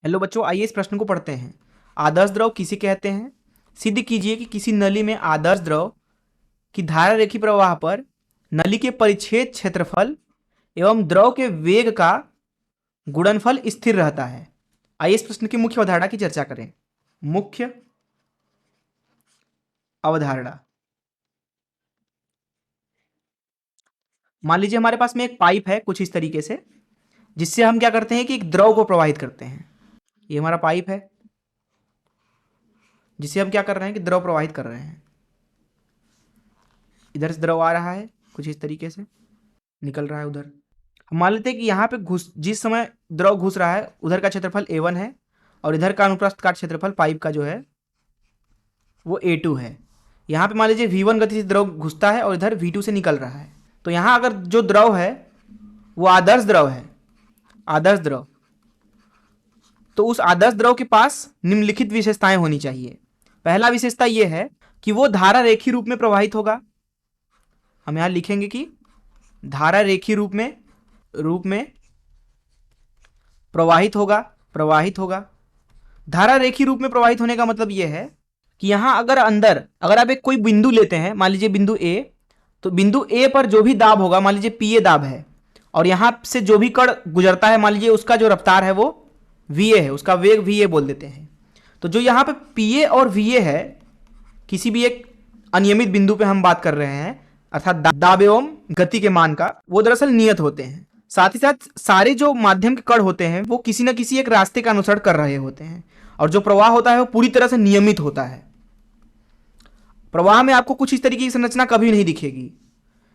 Hello बच्चों, आइए इस प्रश्न को पढ़ते हैं। आदर्श द्रव किसे कहते हैं? सिद्ध कीजिए कि किसी नली में आदर्श द्रव की धारा रेखी प्रवाह पर नली के परिच्छेद क्षेत्रफल एवं द्रव के वेग का गुणनफल स्थिर रहता है। आइए इस प्रश्न की मुख्य अवधारणा की चर्चा करें। मुख्य अवधारणा, मान लीजिए हमारे पास में एक पाइप है कुछ इस तरीके से, जिससे हम क्या करते हैं कि एक द्रव को प्रवाहित करते हैं। ये हमारा पाइप है जिसे हम क्या कर रहे हैं कि द्रव प्रवाहित कर रहे हैं। इधर से द्रव आ रहा है, कुछ इस तरीके से निकल रहा है उधर। हम मान लेते हैं कि यहाँ पे जिस समय द्रव घुस रहा है उधर का क्षेत्रफल A1 है और इधर का अनुप्रस्थ काट क्षेत्रफल पाइप का जो है वो A2 है। यहाँ पे मान लीजिए V1 गति से द्रव घुसता है और इधर V2 से निकल रहा है। तो यहाँ अगर जो द्रव है वो आदर्श द्रव है, आदर्श द्रव, तो उस आदर्श द्रव के पास निम्नलिखित विशेषताएं होनी चाहिए। पहला विशेषता ये है कि वो धारा रेखीय रूप में प्रवाहित होगा। हम यहाँ लिखेंगे कि धारा रेखीय रूप में प्रवाहित होगा। धारा रेखीय रूप में प्रवाहित होने का मतलब यह है कि यहां अगर आप एक कोई बिंदु लेते हैं, मान लीजिए बिंदु A, तो बिंदु A पर जो भी दाब होगा, मान लीजिए PA दाब है, और यहां से जो भी कण गुजरता है मान लीजिए उसका जो रफ्तार है वो VA है, उसका वेग VA बोल देते हैं। तो जो यहां पे PA और VA है, किसी भी एक अनियमित बिंदु पे हम बात कर रहे हैं, अर्थात दाब एवं गति के मान का, वो दरअसल नियत होते हैं। साथ ही साथ सारे जो माध्यम के कण होते हैं वो किसी न किसी एक रास्ते का अनुसरण कर रहे होते हैं, और जो प्रवाह होता है वो पूरी तरह से नियमित होता है। प्रवाह में आपको कुछ इस तरीके की संरचना कभी नहीं दिखेगी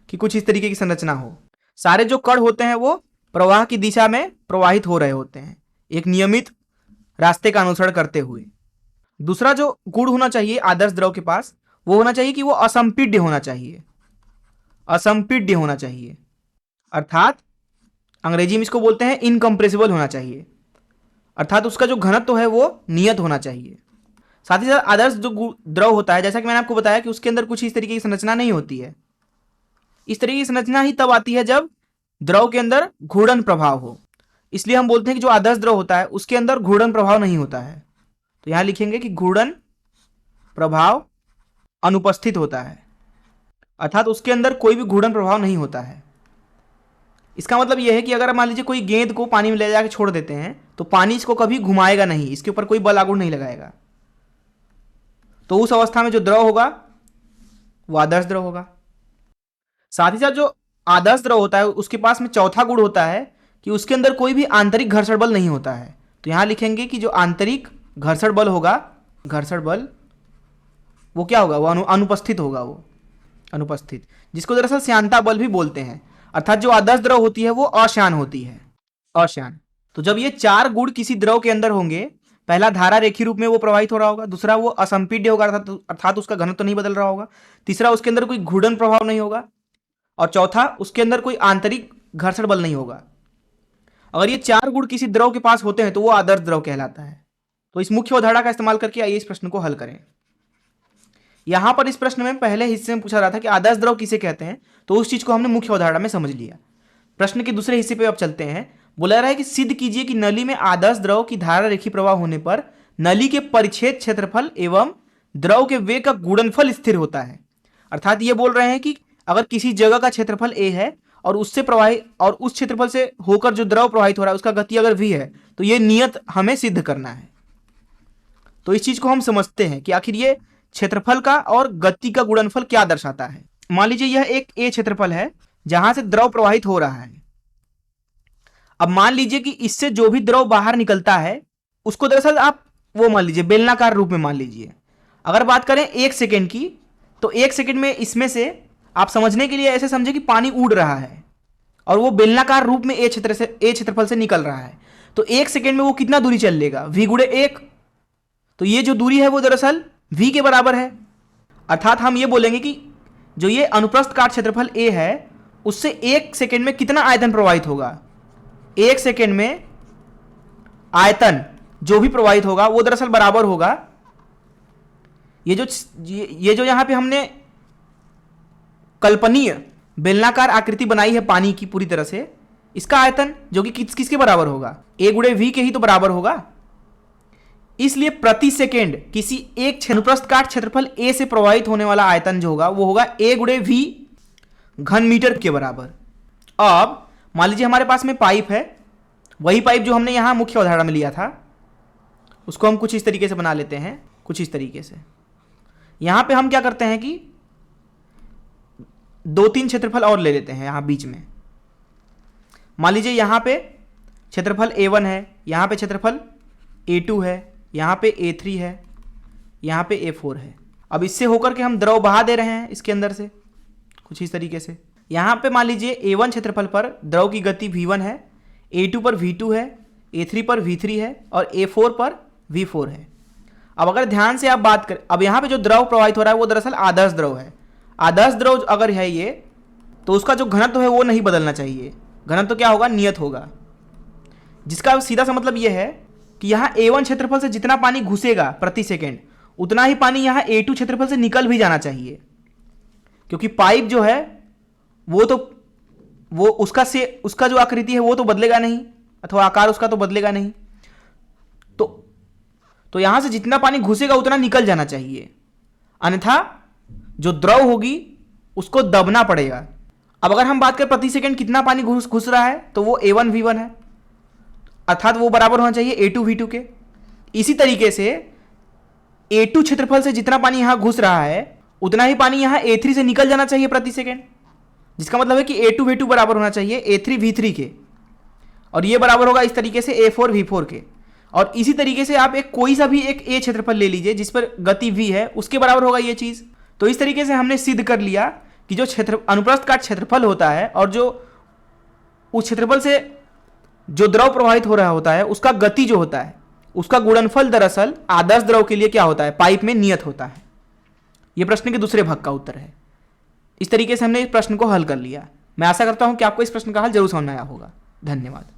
कि कुछ इस तरीके की संरचना हो। सारे जो कण होते हैं वो प्रवाह की दिशा में प्रवाहित हो रहे होते हैं, एक नियमित रास्ते का अनुसरण करते हुए। दूसरा जो गुण होना चाहिए आदर्श द्रव के पास, वो होना चाहिए कि वो असंपीड्य होना चाहिए। असंपीड्य होना चाहिए अर्थात अंग्रेजी में इसको बोलते हैं इनकम्प्रेसिबल होना चाहिए, अर्थात उसका जो घनत्व है वो नियत होना चाहिए। साथ ही साथ आदर्श जो द्रव होता है, जैसा कि मैंने आपको बताया कि उसके अंदर कुछ इस तरीके की संरचना नहीं होती है। इस तरीके की संरचना ही तब आती है जब द्रव के अंदर घूर्णन प्रभाव हो। इसलिए हम बोलते हैं कि जो आदर्श द्रव होता है उसके अंदर घूर्णन प्रभाव नहीं होता है। तो यहां लिखेंगे कि घूर्णन प्रभाव अनुपस्थित होता है, अर्थात उसके अंदर कोई भी घूर्णन प्रभाव नहीं होता है। इसका मतलब यह है कि अगर मान लीजिए कोई गेंद को पानी में ले जाकर छोड़ देते हैं तो पानी इसको कभी घुमाएगा नहीं, इसके ऊपर कोई बल आघूर्ण नहीं लगाएगा। तो उस अवस्था में जो द्रव होगा वो आदर्श द्रव होगा। साथ ही साथ जो आदर्श द्रव होता है उसके पास में चौथा गुण होता है कि उसके अंदर कोई भी आंतरिक घर्षण बल नहीं होता है। तो यहां लिखेंगे कि जो आंतरिक घर्षण बल होगा, घर्षण बल वो क्या होगा, वो अनुपस्थित होगा, वो अनुपस्थित, जिसको दरअसल श्यानता बल भी बोलते हैं। अर्थात जो आदर्श द्रव होती है वो अश्यान होती है, अश्यान। तो जब ये चार गुण किसी द्रव के अंदर होंगे, पहला धारा रेखीय रूप में वो प्रवाहित हो रहा होगा, दूसरा वो असंपीड्य होगा अर्थात उसका घनत्व तो नहीं बदल रहा होगा, तीसरा उसके अंदर कोई घूर्णन प्रभाव नहीं होगा, और चौथा उसके अंदर कोई आंतरिक घर्षण बल नहीं होगा। अगर ये चार गुण किसी द्रव के पास होते हैं तो वो आदर्श द्रव कहलाता है। तो इस मुख्य अवधारणा का इस्तेमाल करके आइए इस प्रश्न को हल करें। यहां पर इस प्रश्न में पहले हिस्से में पूछा रहा था कि आदर्श द्रव किसे कहते हैं, तो उस चीज को हमने मुख्य अवधारणा में समझ लिया। प्रश्न के दूसरे हिस्से पे अब चलते हैं। बोला रहा है कि सिद्ध कीजिए कि नली में आदर्श द्रव की धारा रेखीय प्रवाह होने पर नली के परिच्छेद क्षेत्रफल एवं द्रव के वेग का गुणनफल स्थिर होता है। अर्थात ये बोल रहे हैं कि अगर किसी जगह का क्षेत्रफल A है और उससे प्रवाहित और उस क्षेत्रफल से होकर जो द्रव प्रवाहित हो रहा है उसका गति अगर V है, तो ये नियत हमें सिद्ध करना है। तो इस चीज को हम समझते हैं कि आखिर ये क्षेत्रफल का और गति का गुणनफल क्या दर्शाता है। मान लीजिए यह एक A क्षेत्रफल है जहां से द्रव प्रवाहित हो रहा है। अब मान लीजिए कि इससे जो भी द्रव बाहर निकलता है उसको दरअसल आप वो मान लीजिए बेलनाकार रूप में मान लीजिए। अगर बात करें 1 सेकेंड की, तो 1 सेकेंड में इसमें से आप समझने के लिए ऐसे समझे कि पानी उड़ रहा है और वो बेलनाकार रूप में A क्षेत्रफल से निकल रहा है। तो 1 सेकेंड में वो कितना दूरी चल लेगा, V गुणे 1। तो ये जो दूरी है वो दरअसल V के बराबर है। अर्थात हम ये बोलेंगे कि जो ये अनुप्रस्थ काट क्षेत्रफल A है उससे 1 सेकेंड में कितना आयतन प्रवाहित होगा। 1 सेकेंड में आयतन जो भी प्रवाहित होगा वो दरअसल बराबर होगा ये जो यहां पे हमने कल्पनीय बेलनाकार आकृति बनाई है पानी की पूरी तरह से, इसका आयतन जो कि किसके बराबर होगा, A गुणे V के ही तो बराबर होगा। इसलिए प्रति सेकेंड किसी एक अनुप्रस्थ काट क्षेत्रफल ए से प्रवाहित होने वाला आयतन जो होगा वो होगा a गुणे v घन मीटर के बराबर। अब मान लीजिए हमारे पास में पाइप है, वही पाइप जो हमने यहां मुख्य उदाहरण में लिया था, उसको हम कुछ इस तरीके से बना लेते हैं, कुछ इस तरीके से। यहां पे हम क्या करते हैं कि 2-3 क्षेत्रफल और ले लेते हैं यहां बीच में। मान लीजिए यहां पे क्षेत्रफल A1 है, यहां पे क्षेत्रफल A2 है, यहां पे A3 है, यहां पे A4 है। अब इससे होकर के हम द्रव बहा दे रहे हैं इसके अंदर से कुछ इस तरीके से। यहां पे मान लीजिए A1 क्षेत्रफल पर द्रव की गति V1 है, A2 पर V2 है, A3 पर V3 है और A4 पर V4 है। अब अगर ध्यान से आप बात करें, अब यहां पे जो द्रव प्रवाहित हो रहा है वो दरअसल आदर्श द्रव है। आदर्श द्रव अगर है ये, तो उसका जो घनत्व है वो नहीं बदलना चाहिए। घनत्व क्या होगा? नियत होगा। जिसका सीधा सा मतलब ये है कि यहाँ A1 क्षेत्रफल से जितना पानी घुसेगा प्रति सेकेंड, उतना ही पानी यहाँ A2 क्षेत्रफल से निकल भी जाना चाहिए, क्योंकि पाइप जो है वो उसका जो आकृति है वो तो बदलेगा नहीं, अथवा आकार उसका तो बदलेगा नहीं। तो यहां से जितना पानी घुसेगा उतना निकल जाना चाहिए, अन्यथा जो द्रव होगी उसको दबना पड़ेगा। अब अगर हम बात करें प्रति सेकंड कितना पानी घुस रहा है, तो वो A1 V1 है, अर्थात वो बराबर होना चाहिए A2 V2 के। इसी तरीके से A2 क्षेत्रफल से जितना पानी यहां घुस रहा है उतना ही पानी यहां A3 से निकल जाना चाहिए प्रति सेकंड, जिसका मतलब है कि A2 V2 बराबर होना चाहिए A3 V3 के, और ये बराबर होगा इस तरीके से A4 V4 के। और इसी तरीके से आप कोई सा भी एक A क्षेत्रफल ले लीजिए जिस पर गति V है, उसके बराबर होगा ये चीज। तो इस तरीके से हमने सिद्ध कर लिया कि जो अनुप्रस्थ काट क्षेत्रफल होता है और जो उस क्षेत्रफल से जो द्रव प्रवाहित हो रहा होता है उसका गति जो होता है उसका गुणनफल दरअसल आदर्श द्रव के लिए क्या होता है? पाइप में नियत होता है। यह प्रश्न के दूसरे भाग का उत्तर है। इस तरीके से हमने इस प्रश्न को हल कर लिया। मैं आशा करता हूं कि आपको इस प्रश्न का हल जरूर समझ में आया होगा। धन्यवाद।